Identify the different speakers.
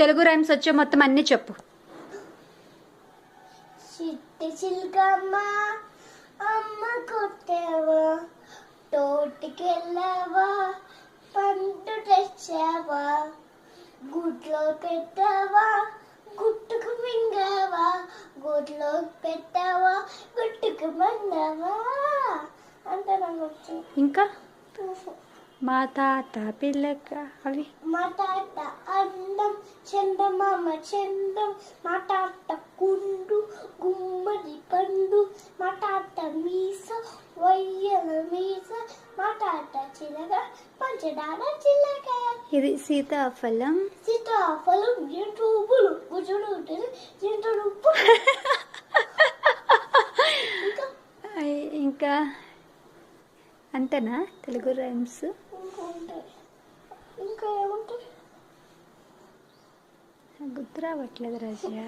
Speaker 1: Telugu rhymes వచ్చే మొత్తం అన్ని చెప్పు.
Speaker 2: చిట్టి చిలకమ్మ అమ్మ కొట్టావా, తోటికెళ్ళావా, పండు తెచ్చావా, గుడ్లో పెట్టావా, గుట్టుకు మింగావా, గుడ్లో పెట్టావా, గుట్టుకు మంగావా అంటే నాకు వచ్చు.
Speaker 1: ఇంకా మా తాత పిల్లక అవి.
Speaker 2: మా తాత అందం చందమామ చందం, మా తాత కుండు గుమ్మడి పండు, మా తాత మీస వయ్యల మీస, మా తాత చిలక పంచదార చిలక.
Speaker 1: ఇది సీతాఫలం.
Speaker 2: సీతాఫలం జంతువులు గుజులు జంతువులు.
Speaker 1: ఇంకా అంతేనా తెలుగు రైమ్స్?
Speaker 2: ఇంకా ఏముంటాయి?
Speaker 1: గుర్తు రావట్లేదు రాజా.